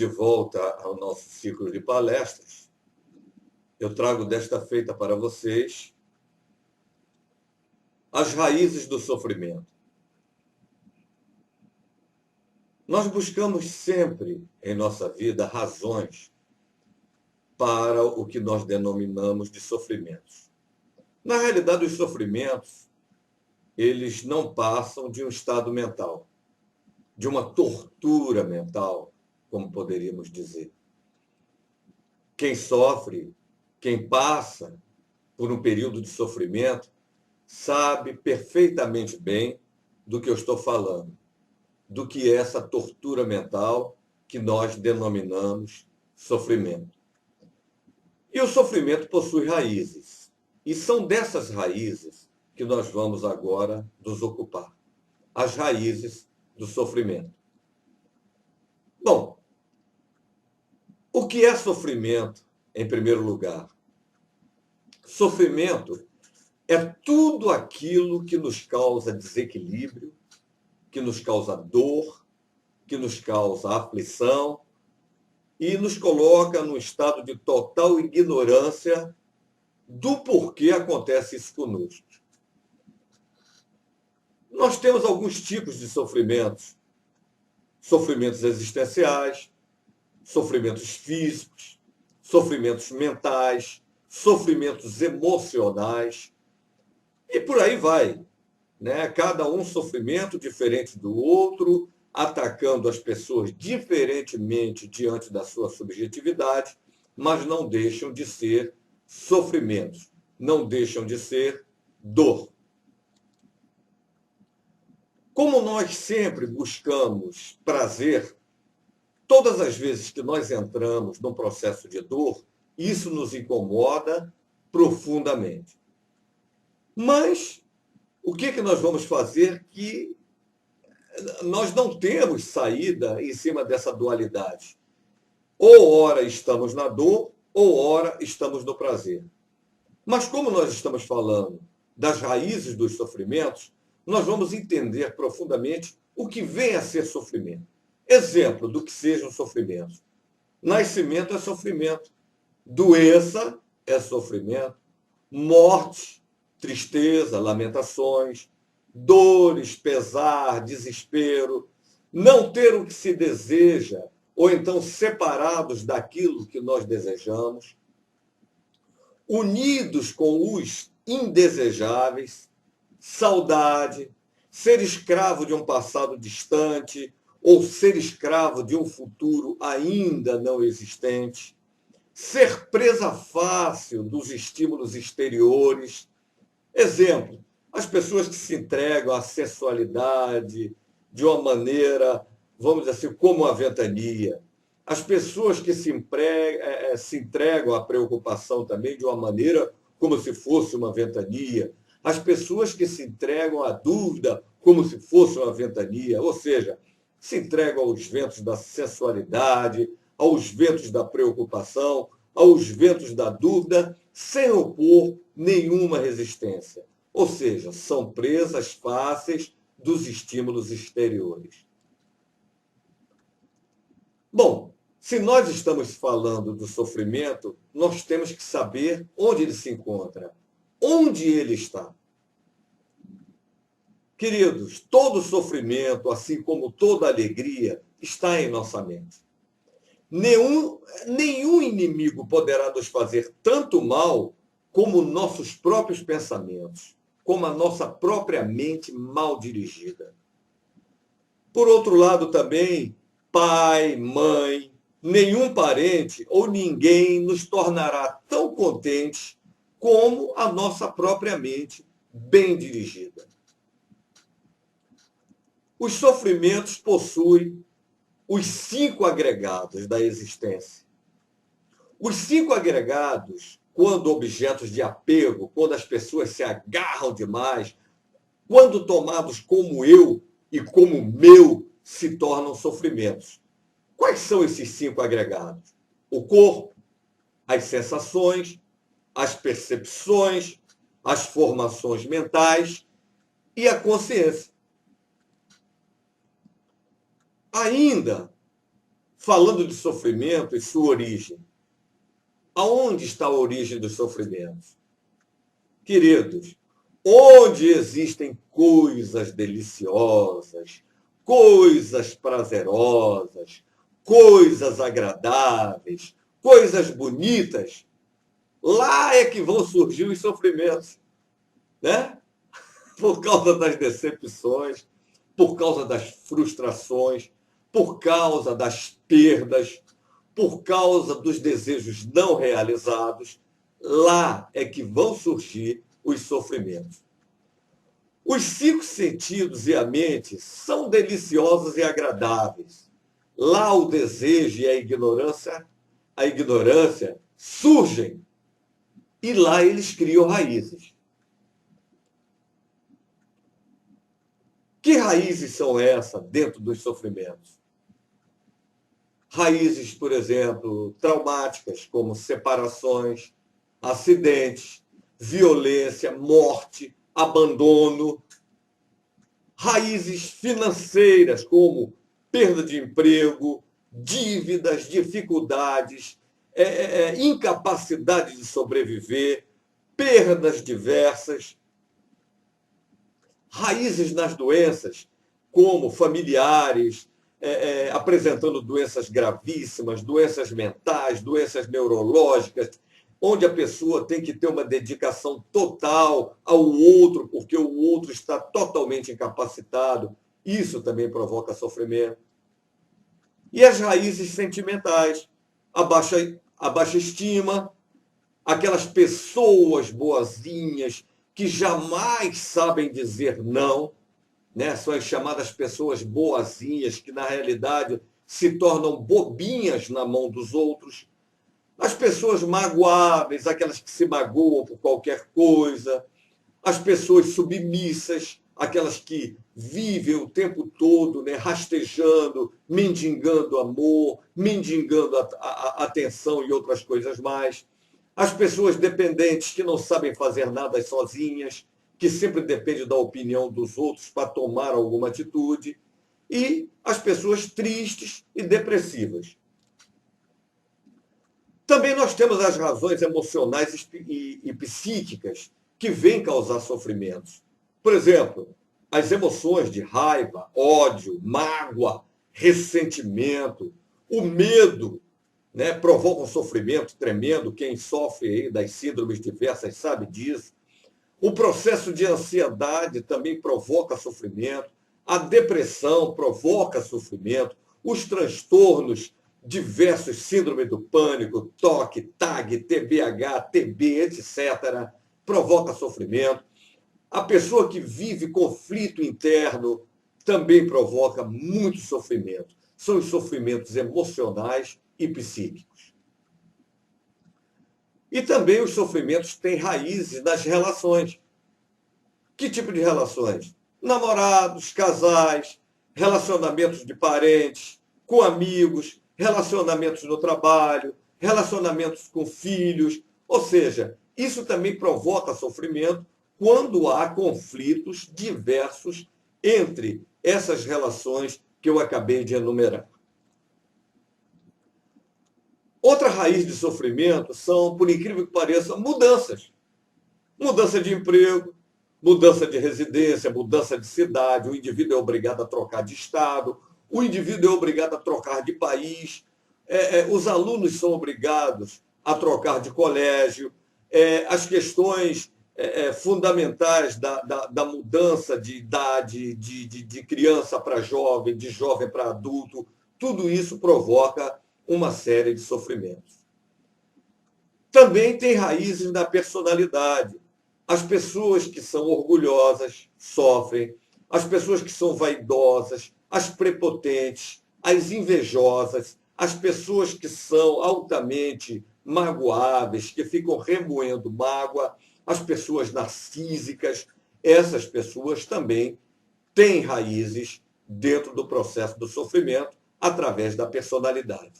de volta ao nosso ciclo de palestras, eu trago desta feita para vocês as raízes do sofrimento. Nós buscamos sempre em nossa vida razões para o que nós denominamos de sofrimentos. Na realidade, os sofrimentos, eles não passam de um estado mental, de uma tortura mental, como poderíamos dizer. Quem sofre, quem passa por um período de sofrimento, sabe perfeitamente bem do que eu estou falando, do que é essa tortura mental que nós denominamos sofrimento. E o sofrimento possui raízes, e são dessas raízes que nós vamos agora nos ocupar, as raízes do sofrimento. Bom, o que é sofrimento, em primeiro lugar? Sofrimento é tudo aquilo que nos causa desequilíbrio, que nos causa dor, que nos causa aflição e nos coloca num estado de total ignorância do porquê acontece isso conosco. Nós temos alguns tipos de sofrimentos. Sofrimentos existenciais, sofrimentos físicos, sofrimentos mentais, sofrimentos emocionais, e por aí vai, né? Cada um sofrimento diferente do outro, atacando as pessoas diferentemente diante da sua subjetividade, mas não deixam de ser sofrimentos, não deixam de ser dor. Como nós sempre buscamos prazer, todas as vezes que nós entramos num processo de dor, isso nos incomoda profundamente. Mas o que nós vamos fazer que nós não temos saída em cima dessa dualidade? Ou ora estamos na dor, ou ora estamos no prazer. Mas como nós estamos falando das raízes dos sofrimentos, nós vamos entender profundamente o que vem a ser sofrimento. Exemplo do que seja um sofrimento. Nascimento é sofrimento. Doença é sofrimento. Morte, tristeza, lamentações, dores, pesar, desespero. Não ter o que se deseja, ou então separados daquilo que nós desejamos. Unidos com os indesejáveis. Saudade, ser escravo de um passado distante ou ser escravo de um futuro ainda não existente, ser presa fácil dos estímulos exteriores. Exemplo, as pessoas que se entregam à sexualidade de uma maneira, vamos dizer assim, como a ventania. As pessoas que se entregam à preocupação também de uma maneira como se fosse uma ventania. As pessoas que se entregam à dúvida como se fosse uma ventania, ou seja, se entregam aos ventos da sensualidade, aos ventos da preocupação, aos ventos da dúvida, sem opor nenhuma resistência. Ou seja, são presas fáceis dos estímulos exteriores. Bom, se nós estamos falando do sofrimento, nós temos que saber onde ele se encontra. Onde ele está? Queridos, todo sofrimento, assim como toda alegria, está em nossa mente. Nenhum inimigo poderá nos fazer tanto mal como nossos próprios pensamentos, como a nossa própria mente mal dirigida. Por outro lado, também, pai, mãe, nenhum parente ou ninguém nos tornará tão contentes como a nossa própria mente bem dirigida. Os sofrimentos possuem os 5 agregados da existência. Os 5 agregados, quando objetos de apego, quando as pessoas se agarram demais, quando tomados como eu e como meu, se tornam sofrimentos. Quais são esses 5 agregados? O corpo, as sensações, as percepções, as formações mentais e a consciência. Ainda falando de sofrimento e sua origem. Aonde está a origem dos sofrimentos? Queridos, onde existem coisas deliciosas, coisas prazerosas, coisas agradáveis, coisas bonitas, lá é que vão surgir os sofrimentos, né? Por causa das decepções, por causa das frustrações, por causa das perdas, por causa dos desejos não realizados, lá é que vão surgir os sofrimentos. Os cinco sentidos e a mente são deliciosos e agradáveis. Lá o desejo e a ignorância surgem e lá eles criam raízes. Que raízes são essas dentro dos sofrimentos? Raízes, por exemplo, traumáticas, como separações, acidentes, violência, morte, abandono. Raízes financeiras, como perda de emprego, dívidas, dificuldades, incapacidade de sobreviver, perdas diversas. Raízes nas doenças, como familiares, apresentando doenças gravíssimas, doenças mentais, doenças neurológicas, onde a pessoa tem que ter uma dedicação total ao outro, porque o outro está totalmente incapacitado. Isso também provoca sofrimento. E as raízes sentimentais, a baixa estima, aquelas pessoas boazinhas que jamais sabem dizer não, né? São as chamadas pessoas boazinhas, que na realidade se tornam bobinhas na mão dos outros. As pessoas magoáveis, aquelas que se magoam por qualquer coisa. As pessoas submissas, aquelas que vivem o tempo todo, né, rastejando, mendigando amor, mendigando atenção e outras coisas mais. As pessoas dependentes que não sabem fazer nada sozinhas, que sempre dependem da opinião dos outros para tomar alguma atitude. E as pessoas tristes e depressivas. Também nós temos as razões emocionais e psíquicas que vêm causar sofrimentos. Por exemplo, as emoções de raiva, ódio, mágoa, ressentimento, o medo, né, provocam sofrimento tremendo. Quem sofre aí das síndromes diversas sabe disso. O processo de ansiedade também provoca sofrimento. A depressão provoca sofrimento. Os transtornos diversos, síndrome do pânico, TOC, TAG, TBH, TB, etc., provoca sofrimento. A pessoa que vive conflito interno também provoca muito sofrimento. São os sofrimentos emocionais e psíquicos. E também os sofrimentos têm raízes nas relações. Que tipo de relações? Namorados, casais, relacionamentos de parentes, com amigos, relacionamentos no trabalho, relacionamentos com filhos. Ou seja, isso também provoca sofrimento quando há conflitos diversos entre essas relações que eu acabei de enumerar. Outra raiz de sofrimento são, por incrível que pareça, mudanças. Mudança de emprego, mudança de residência, mudança de cidade. O indivíduo é obrigado a trocar de estado, o indivíduo é obrigado a trocar de país, os alunos são obrigados a trocar de colégio, as questões fundamentais da mudança de idade, de criança para jovem, de jovem para adulto, tudo isso provoca uma série de sofrimentos. Também tem raízes na personalidade. As pessoas que são orgulhosas sofrem, as pessoas que são vaidosas, as prepotentes, as invejosas, as pessoas que são altamente magoáveis, que ficam remoendo mágoa, as pessoas narcísicas, essas pessoas também têm raízes dentro do processo do sofrimento através da personalidade.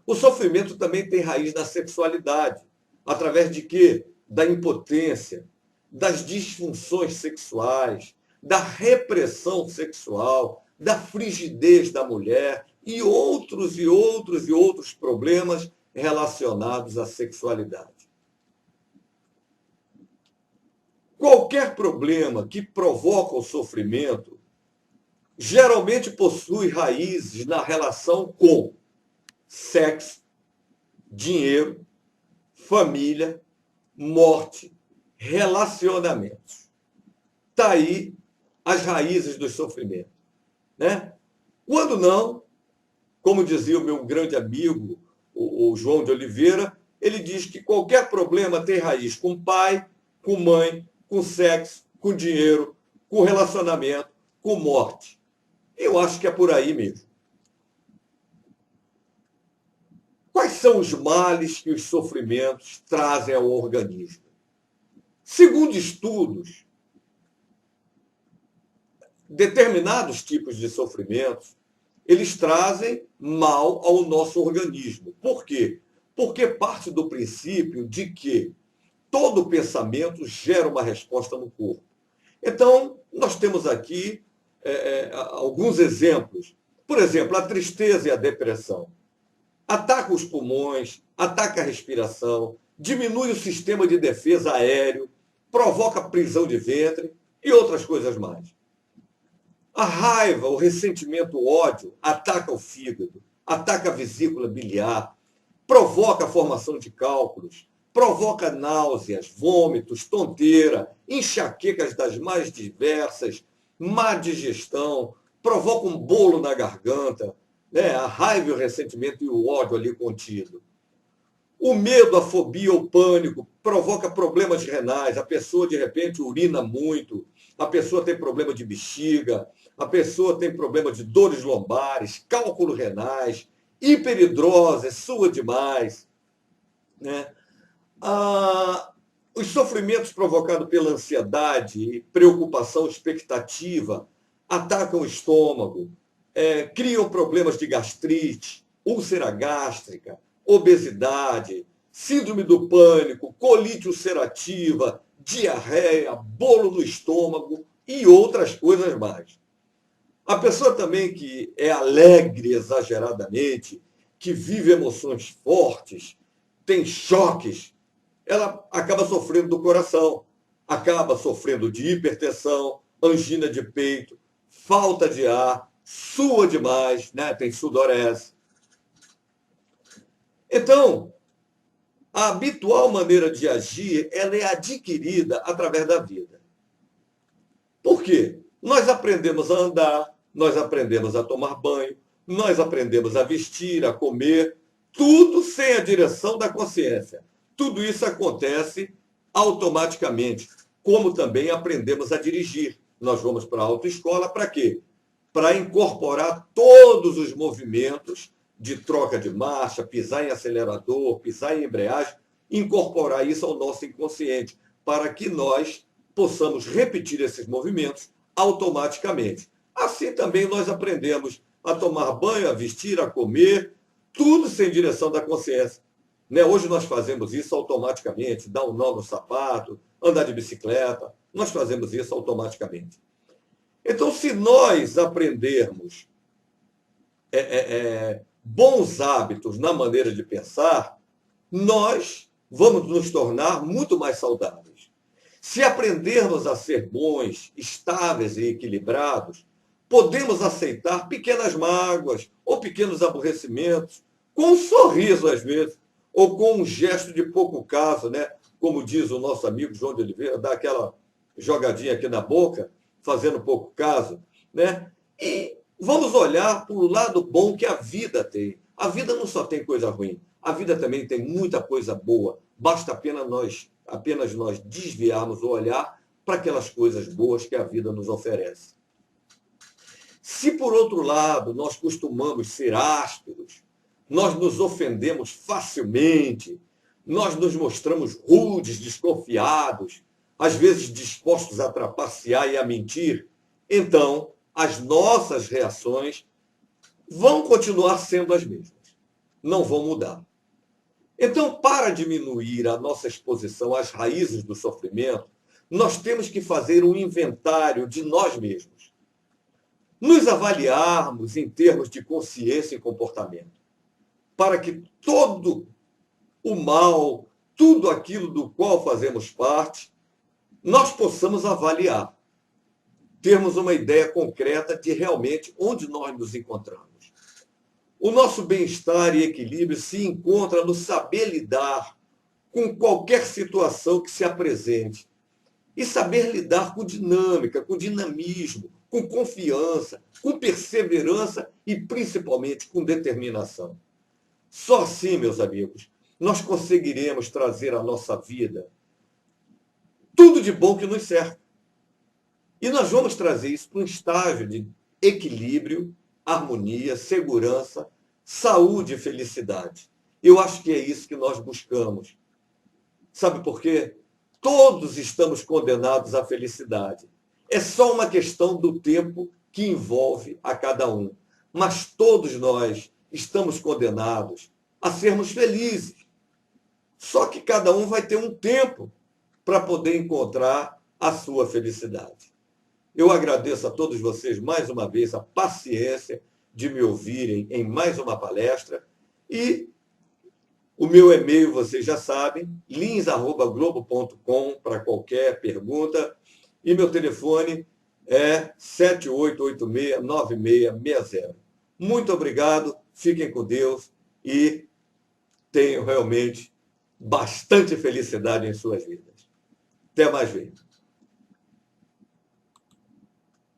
O sofrimento também tem raiz na sexualidade. Através de quê? Da impotência, das disfunções sexuais, da repressão sexual, da frigidez da mulher e outros problemas relacionados à sexualidade. Qualquer problema que provoca o sofrimento geralmente possui raízes na relação com sexo, dinheiro, família, morte, relacionamentos. Está aí as raízes do sofrimento, né? Quando não, como dizia o meu grande amigo, o João de Oliveira, ele diz que qualquer problema tem raiz com pai, com mãe, com sexo, com dinheiro, com relacionamento, com morte. Eu acho que é por aí mesmo. Quais são os males que os sofrimentos trazem ao organismo? Segundo estudos, determinados tipos de sofrimentos, eles trazem mal ao nosso organismo. Por quê? Porque parte do princípio de que todo pensamento gera uma resposta no corpo. Então, nós temos aqui alguns exemplos. Por exemplo, a tristeza e a depressão. Ataca os pulmões, ataca a respiração, diminui o sistema de defesa aéreo, provoca prisão de ventre e outras coisas mais. A raiva, o ressentimento, o ódio ataca o fígado, ataca a vesícula biliar, provoca a formação de cálculos, provoca náuseas, vômitos, tonteira, enxaquecas das mais diversas, má digestão, provoca um bolo na garganta, né? A raiva, o ressentimento e o ódio ali contido. O medo, a fobia, o pânico provoca problemas renais. A pessoa, de repente, urina muito, a pessoa tem problema de bexiga, a pessoa tem problema de dores lombares, cálculos renais, hiperidrose, sua demais, né? Os sofrimentos provocados pela ansiedade, preocupação, expectativa, atacam o estômago, criam problemas de gastrite, úlcera gástrica, obesidade, síndrome do pânico, colite ulcerativa, diarreia, bolo no estômago e outras coisas mais. A pessoa também que é alegre exageradamente, que vive emoções fortes, tem choques, ela acaba sofrendo do coração, acaba sofrendo de hipertensão, angina de peito, falta de ar, sua demais, né? Tem sudorese. Então, a habitual maneira de agir, ela é adquirida através da vida. Por quê? Nós aprendemos a andar, nós aprendemos a tomar banho, nós aprendemos a vestir, a comer, tudo sem a direção da consciência. Tudo isso acontece automaticamente, como também aprendemos a dirigir. Nós vamos para a autoescola para quê? Para incorporar todos os movimentos de troca de marcha, pisar em acelerador, pisar em embreagem, incorporar isso ao nosso inconsciente, para que nós possamos repetir esses movimentos automaticamente. Assim também nós aprendemos a tomar banho, a vestir, a comer, tudo sem direção da consciência. Né? Hoje nós fazemos isso automaticamente, dar um nó no sapato, andar de bicicleta, nós fazemos isso automaticamente. Então, se nós aprendermos bons hábitos na maneira de pensar, nós vamos nos tornar muito mais saudáveis. Se aprendermos a ser bons, estáveis e equilibrados, podemos aceitar pequenas mágoas ou pequenos aborrecimentos, com um sorriso às vezes, ou com um gesto de pouco caso, né? Como diz o nosso amigo João de Oliveira, dá aquela jogadinha aqui na boca, fazendo pouco caso, né? E vamos olhar para o lado bom que a vida tem. A vida não só tem coisa ruim, a vida também tem muita coisa boa. Basta apenas nós desviarmos o olhar para aquelas coisas boas que a vida nos oferece. Se, por outro lado, nós costumamos ser ásperos, nós nos ofendemos facilmente, nós nos mostramos rudes, desconfiados, às vezes dispostos a trapacear e a mentir, então as nossas reações vão continuar sendo as mesmas, não vão mudar. Então, para diminuir a nossa exposição às raízes do sofrimento, nós temos que fazer um inventário de nós mesmos. nos avaliarmos em termos de consciência e comportamento, para que todo o mal, tudo aquilo do qual fazemos parte, nós possamos avaliar, termos uma ideia concreta de realmente onde nós nos encontramos. O nosso bem-estar e equilíbrio se encontra no saber lidar com qualquer situação que se apresente e saber lidar com dinâmica, com dinamismo, com confiança, com perseverança e principalmente com determinação. Só assim, meus amigos, nós conseguiremos trazer à nossa vida tudo de bom que nos cerca. E nós vamos trazer isso para um estágio de equilíbrio, harmonia, segurança, saúde e felicidade. Eu acho que é isso que nós buscamos. Sabe por quê? Todos estamos condenados à felicidade. É só uma questão do tempo que envolve a cada um. Mas todos nós estamos condenados a sermos felizes. Só que cada um vai ter um tempo para poder encontrar a sua felicidade. Eu agradeço a todos vocês mais uma vez a paciência de me ouvirem em mais uma palestra e o meu e-mail, vocês já sabem, lins@globo.com para qualquer pergunta. E meu telefone é 78869660. Muito obrigado, fiquem com Deus e tenham realmente bastante felicidade em suas vidas. Até mais vezes.